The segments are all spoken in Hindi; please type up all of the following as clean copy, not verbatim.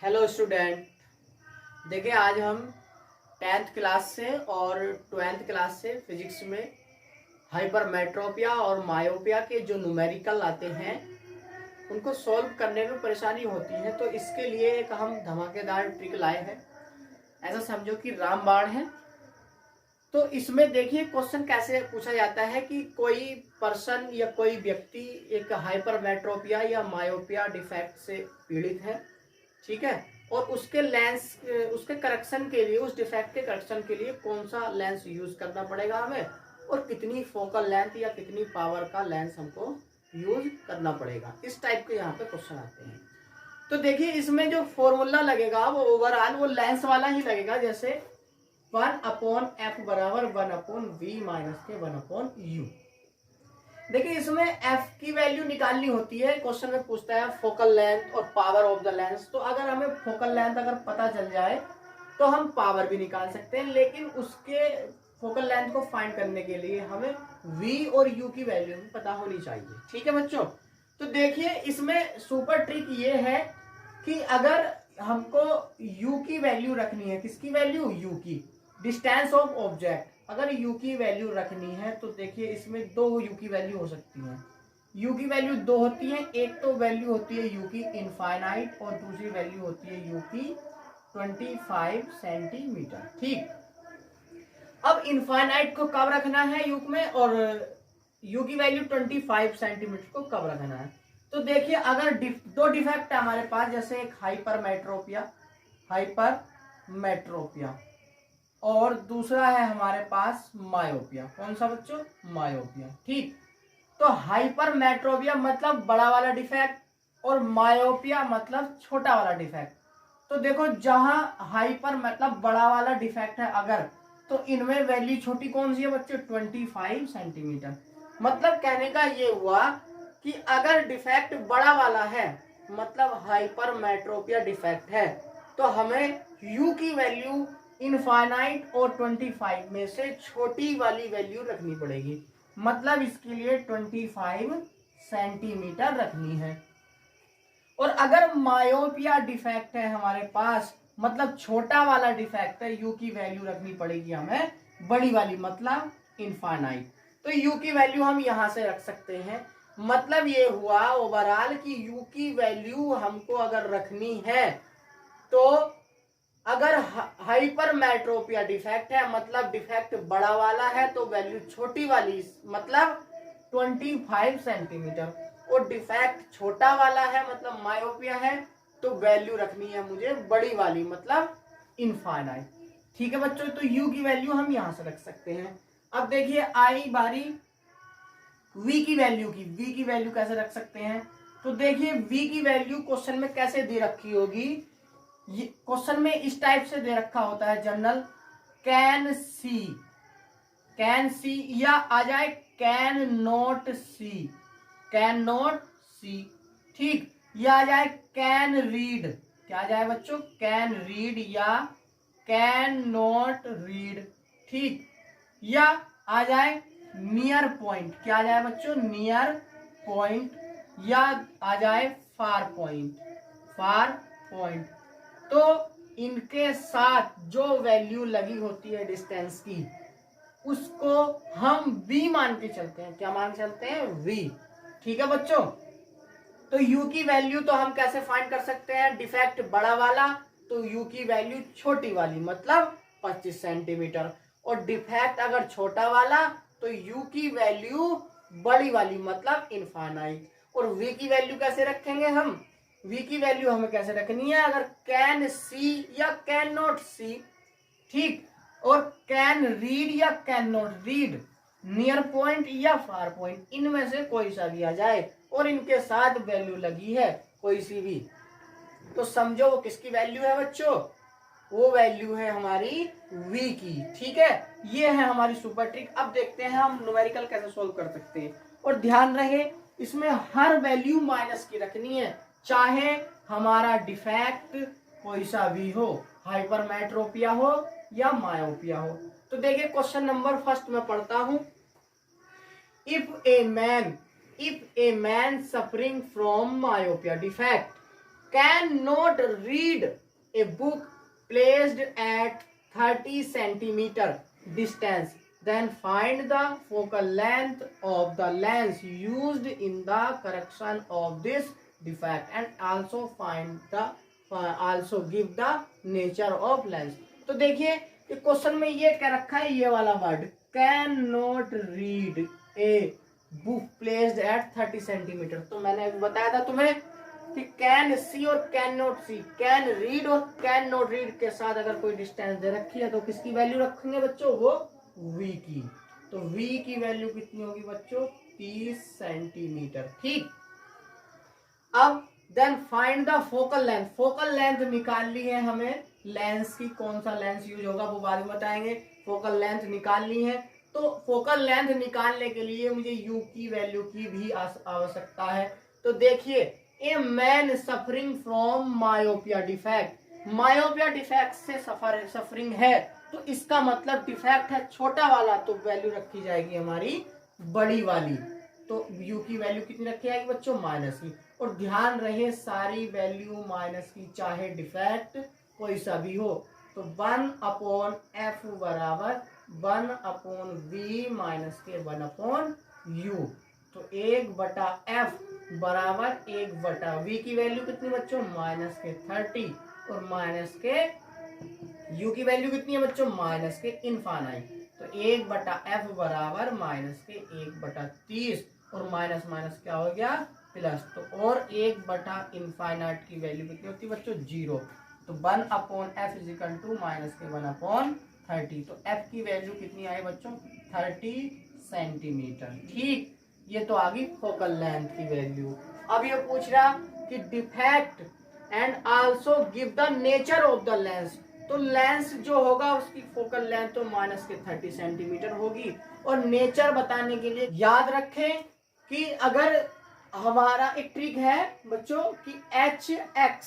Hello student. देखिए आज हम 10th क्लास से और 12th क्लास से फिजिक्स में हाइपरमेट्रोपिया और मायोपिया के जो न्यूमेरिकल आते हैं उनको सॉल्व करने में परेशानी होती है, तो इसके लिए एक हम धमाकेदार ट्रिक लाए हैं। ऐसा समझो कि रामबाण है। तो इसमें देखिए क्वेश्चन कैसे पूछा जाता है कि कोई पर्सन या कोई व्यक्ति एक हाइपरमेट्रोपिया या मायोपिया डिफेक्ट से पीड़ित है, ठीक है, और उसके लेंस उसके करेक्शन के लिए, उस डिफेक्ट के करेक्शन के लिए कौन सा लेंस यूज करना पड़ेगा हमें, और कितनी फोकल लेंथ या कितनी पावर का लेंस हमको यूज करना पड़ेगा। इस टाइप के यहाँ पे क्वेश्चन आते हैं। तो देखिए इसमें जो फॉर्मूला लगेगा वो ओवरऑल वो लेंस वाला ही लगेगा, जैसे 1/f बराबर 1/v माइनस के 1/u। देखिए इसमें f की वैल्यू निकालनी होती है। क्वेश्चन में पूछता है फोकल लेंथ और पावर ऑफ द लेंस। तो अगर हमें फोकल लेंथ अगर पता चल जाए तो हम पावर भी निकाल सकते हैं, लेकिन उसके फोकल लेंथ को फाइंड करने के लिए हमें v और u की वैल्यू पता होनी चाहिए। ठीक है बच्चों। तो देखिए इसमें सुपर ट्रिक ये है कि अगर हमको u की वैल्यू रखनी है, किसकी वैल्यू, u की, डिस्टेंस ऑफ ऑब्जेक्ट, अगर u की वैल्यू रखनी है तो देखिए इसमें दो u की वैल्यू हो सकती है। u की वैल्यू दो होती है, एक तो वैल्यू होती है u की इनफाइनाइट और दूसरी वैल्यू होती है u की 25 सेंटीमीटर। ठीक, अब इनफाइनाइट को कब रखना है u में और u की वैल्यू 25 सेंटीमीटर को कब रखना है। तो देखिए अगर दो डिफेक्ट है हमारे पास, जैसे एक हाइपरमेट्रोपिया और दूसरा है हमारे पास मायोपिया। कौन सा बच्चों, मायोपिया। ठीक, तो हाइपरमेट्रोपिया मतलब बड़ा वाला डिफेक्ट और मायोपिया मतलब छोटा वाला डिफेक्ट। तो देखो जहां हाइपर मतलब बड़ा वाला डिफेक्ट है अगर, तो इनमें वैल्यू छोटी कौन सी है बच्चों, 25 सेंटीमीटर। मतलब कहने का ये हुआ कि अगर डिफेक्ट बड़ा वाला है मतलब हाइपरमेट्रोपिया डिफेक्ट है, तो हमें u की वैल्यू इनफाइनाइट और 25 में से छोटी वाली वैल्यू रखनी पड़ेगी। मतलब इसके लिए 25 सेंटीमीटर रखनी है। और अगर मायोपिया डिफेक्ट है हमारे पास, मतलब छोटा वाला डिफेक्ट है, u की वैल्यू रखनी पड़ेगी हमें बड़ी वाली, मतलब इनफाइनाइट। तो u की वैल्यू हम यहां से रख सकते हैं। मतलब ये हुआ ओवरऑल कि u की वैल्यू हमको अगर रखनी है तो अगर हाइपरमेट्रोपिया डिफेक्ट है मतलब डिफेक्ट बड़ा वाला है तो वैल्यू छोटी वाली मतलब 25 सेंटीमीटर, और डिफेक्ट छोटा वाला है मतलब मायोपिया है तो वैल्यू रखनी है मुझे बड़ी वाली मतलब इनफाइनाइट। ठीक है बच्चों, तो u की वैल्यू हम यहां से रख सकते हैं। अब देखिए आई बारी v की वैल्यू की। v की वैल्यू कैसे रख सकते हैं, तो देखिए v की वैल्यू क्वेश्चन में कैसे दे रखी होगी। क्वेश्चन में इस टाइप से दे रखा होता है जनरल, कैन सी या आ जाए कैन नॉट सी, ठीक, या आ जाए कैन रीड, क्या आ जाए बच्चों, कैन रीड या कैन नॉट रीड, ठीक, या आ जाए नियर पॉइंट, क्या आ जाए बच्चों, नियर पॉइंट, या आ जाए फार पॉइंट। तो इनके साथ जो वैल्यू लगी होती है डिस्टेंस की उसको हम v मान के चलते हैं। क्या मान के चलते हैं, v। ठीक है बच्चों, तो u की वैल्यू तो हम कैसे फाइंड कर सकते हैं, डिफेक्ट बड़ा वाला तो u की वैल्यू छोटी वाली मतलब 25 सेंटीमीटर, और डिफेक्ट अगर छोटा वाला तो u की वैल्यू बड़ी वाली मतलब इनफाइनाइट। और v की वैल्यू कैसे रखेंगे हम, v की वैल्यू हमें कैसे रखनी है, अगर कैन सी या कैन नॉट सी, ठीक, और कैन रीड या can not read, near point या फार पॉइंट, इनमें से कोई सा भी आ जाए और इनके साथ वैल्यू लगी है कोई सी भी, तो समझो वो किसकी वैल्यू है बच्चों, वो वैल्यू है हमारी v की। ठीक है, ये है हमारी सुपर ट्रिक। अब देखते हैं हम न्यूमेरिकल कैसे सोल्व कर सकते हैं। और ध्यान रहे इसमें हर वैल्यू माइनस की रखनी है, चाहे हमारा डिफेक्ट कोई सा भी हो, हाइपरमेट्रोपिया हो या मायोपिया हो। तो देखिए क्वेश्चन नंबर फर्स्ट में पढ़ता हूं, if a man suffering from myopia defect can not read a book placed at 30 centimetre distance, then find the focal length of the lens used in the correction of this defect and also also give the nature of lens। तो देखिए क्वेश्चन में ये क्या रखा है, ये वाला word can not read a book placed at 30 centimetre. तो मैंने बताया था तुम्हें कि कैन सी और can not see, can read और कैन नॉट रीड के साथ अगर कोई डिस्टेंस दे रखी है तो किसकी वैल्यू रखेंगे बच्चों, वो v की। तो v की वैल्यू कितनी होगी बच्चों, 30 सेंटीमीटर। ठीक, अब then find the focal length, focal length निकालनी है हमें, लेंस की कौन सा लेंस यूज होगा वो बाद में बताएंगे। फोकल लेंथ निकालनी है, तो फोकल लेंथ निकालने के लिए मुझे u की वैल्यू की भी आवश्यकता है। तो देखिए a man suffering from myopia defect, myopia defect से सफरिंग है, तो इसका मतलब डिफेक्ट है छोटा वाला, तो वैल्यू रखी जाएगी हमारी बड़ी वाली। तो u की वैल्यू कितनी रखी जाएगी बच्चों, माइनस की। और ध्यान रहे सारी वैल्यू माइनस की, चाहे डिफेक्ट कोई सा भी हो। तो 1/f बराबर 1/v माइनस के 1/u। तो 1/f बराबर 1/v की वैल्यू कितनी बच्चों, माइनस के 30 और माइनस के u की वैल्यू कितनी है बच्चों, माइनस के इनफाइनाइट। तो 1/f बराबर माइनस के 1/30 और माइनस माइनस क्या हो गया, प्लस। तो और 1/इनफाइनाइट की वैल्यू कितनी होती है बच्चों, 0। तो 1/f is equal to minus के 1/30। तो f की वैल्यू कितनी आई बच्चों, 30 सेंटीमीटर। ठीक, ये तो आ गई फोकल लेंथ की वैल्यू। अब ये पूछ रहा कि defect and also give the nature of the lens. तो लेंस जो होगा उसकी फोकल लेंथ तो माइनस के 30 सेंटीमीटर होगी। और नेचर बताने के लिए याद रखें कि अगर हमारा एक ट्रिक है बच्चों कि HX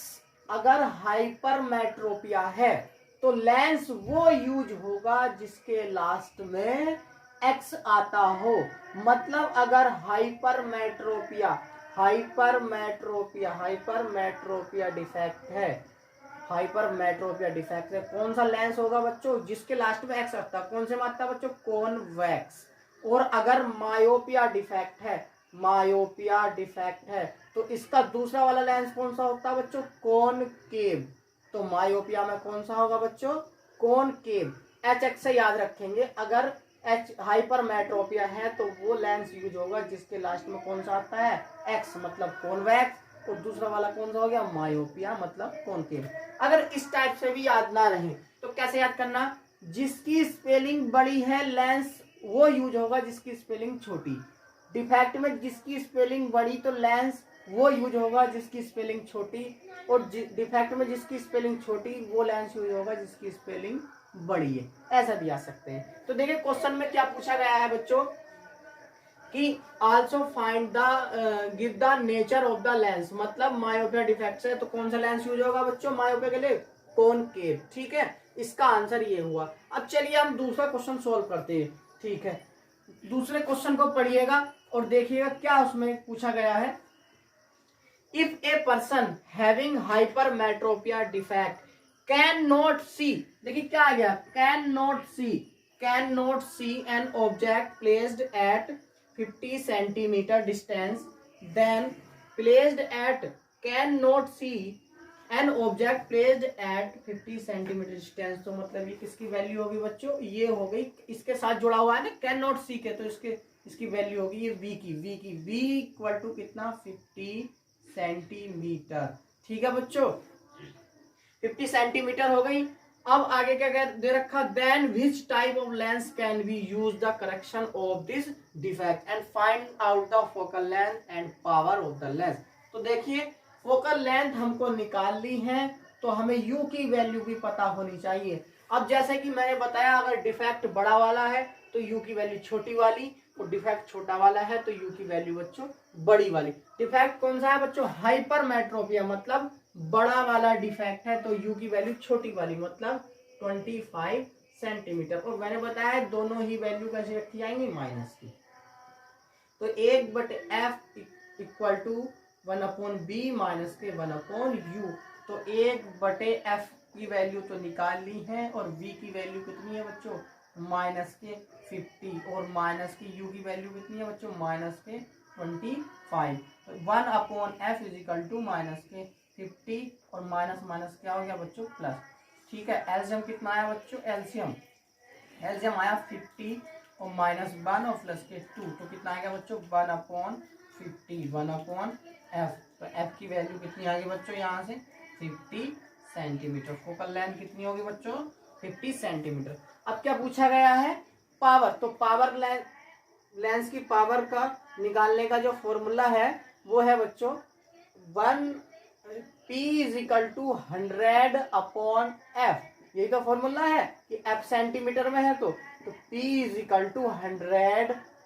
अगर हाइपरमेट्रोपिया है तो लेंस वो यूज होगा जिसके लास्ट में X आता हो। मतलब अगर हाइपरमेट्रोपिया डिफेक्ट है, हाइपरमेट्रोपिया डिफेक्ट है, कौन सा लेंस होगा बच्चों जिसके लास्ट में एक्स आता है, कौन से में आता है बच्चों, कॉन्वेक्स। और अगर मायोपिया डिफेक्ट है तो इसका दूसरा वाला लेंस कौन सा होता है बच्चों, कॉनकेव। तो मायोपिया में कौन सा होगा बच्चों, कॉनकेव। HX से याद रखेंगे, अगर हाइपरमेट्रोपिया है तो वो लेंस यूज होगा जिसके लास्ट में कौन सा आता है, एक्स मतलब कॉन्वेक्स, और दूसरा वाला कौन सा हो गया, मायोपिया मतलब कॉनकेव। अगर इस टाइप से भी याद ना रहे तो कैसे याद करना, जिसकी स्पेलिंग बड़ी है लेंस वो यूज होगा जिसकी स्पेलिंग छोटी। डिफेक्ट में जिसकी स्पेलिंग बड़ी तो लेंस वो यूज होगा जिसकी स्पेलिंग छोटी, और डिफेक्ट में जिसकी स्पेलिंग छोटी वो लेंस यूज होगा जिसकी स्पेलिंग बड़ी है। ऐसा भी आ सकते हैं। तो देखिए क्वेश्चन में क्या पूछा गया है बच्चों कि also find the give the nature of the lens, मतलब मायोपिया डिफेक्ट है तो कौन सा लेंस यूज होगा बच्चों मायोपिया के लिए, कॉनकेव। ठीक है, इसका आंसर ये हुआ। अब चलिए हम दूसरा क्वेश्चन सोल्व करते हैं। ठीक है, दूसरे क्वेश्चन को पढ़िएगा और देखिएगा क्या उसमें पूछा गया है। If a person having hypermetropia defect can not see, देखिए क्या आ गया, can not see an object placed at 50 centimetre distance, then placed at can not see an object placed at 50 centimetre distance. तो मतलब ये किसकी वैल्यू होगी बच्चों, ये हो गई, इसके साथ जुड़ा हुआ है ना कैन नॉट सी के, तो इसकी वैल्यू होगी ये v की v इक्वल टू कितना, 50 सेंटीमीटर। ठीक है बच्चों, 50 सेंटीमीटर हो गई। अब आगे क्या दे रखा, then which type of lens can be use the correction of this defect and find out the focal length and power of the lens. तो देखिए फोकल लेंथ हमको निकालनी है तो हमें u की वैल्यू भी पता होनी चाहिए। अब जैसे कि मैंने बताया अगर डिफेक्ट बड़ा वाला है तो u की वैल्यू छोटी वाली, और डिफेक्ट छोटा वाला है तो u की वैल्यू बच्चों बड़ी वाली। डिफेक्ट कौन सा है बच्चों, हाइपरमेट्रोपिया मतलब बड़ा वाला डिफेक्ट है तो u की वैल्यू छोटी वाली मतलब 25 सेंटीमीटर। और मैंने बताया दोनों ही वैल्यू कैसे रखी जाएंगी, माइनस की। तो 1/f equal to 1/b minus के 1/u। तो 1/f की वैल्यू तो निकाल ली है और v की वैल्यू कितनी है बच्चों, माइनस के 50, और माइनस की u की वैल्यू कितनी है बच्चों, माइनस के 25। 1/f इजिकल टू माइनस के 50 और माइनस माइनस क्या हो गया बच्चों, प्लस। ठीक है, एलसीएम कितना आया बच्चों, एलसीएम आया 50 और -1 और प्लस के 2, तो कितना आएगा बच्चों, 1/50 1/f। तो f की वैल्यू कितनी आ गई बच्चों, यहाँ से 50 सेंटीमीटर। फोकल लेंथ कितनी होगी बच्चों, 50 सेंटीमीटर। अब क्या पूछा गया है, पावर। तो पावर लेंस की पावर का निकालने का जो फॉर्मूला है वो है बच्चों 1p = 100/f। यही तो फॉर्मूला है कि f सेंटीमीटर में है, तो p =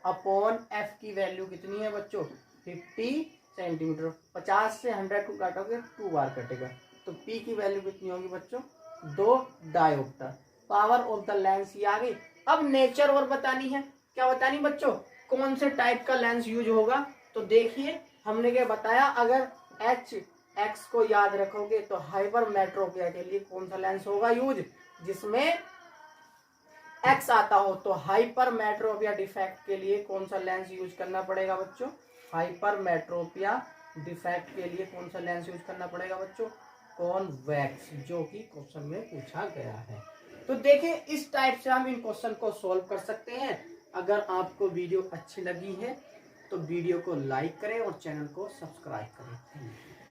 100/f की वैल्यू कितनी है बच्चों, 50 सेंटीमीटर। 50 से 100 को काटोगे 2 बार कटेगा, तो p की वैल्यू कितनी होगी बच्चों, 2 dioptre. Power of the lens ये आ गई। अब नेचर और बतानी है, क्या बतानी बच्चों, कौन से टाइप का लेंस यूज होगा। तो देखिए हमने क्या बताया, अगर x को याद रखोगे तो हाइपरमेट्रोपिया के लिए कौन सा लेंस होगा यूज, जिसमें x आता हो। तो हाइपरमेट्रोपिया डिफेक्ट के लिए कौन सा लेंस यूज करना पड़ेगा बच्चों, हाइपरमेट्रोपिया डिफेक्ट के लिए कौन सा लेंस यूज करना पड़ेगा बच्चों, कॉन्वेक्स, जो कि क्वेश्चन में पूछा गया है। तो देखिए इस टाइप से हम इन क्वेश्चन को सॉल्व कर सकते हैं। अगर आपको वीडियो अच्छी लगी है तो वीडियो को लाइक करें और चैनल को सब्सक्राइब करें।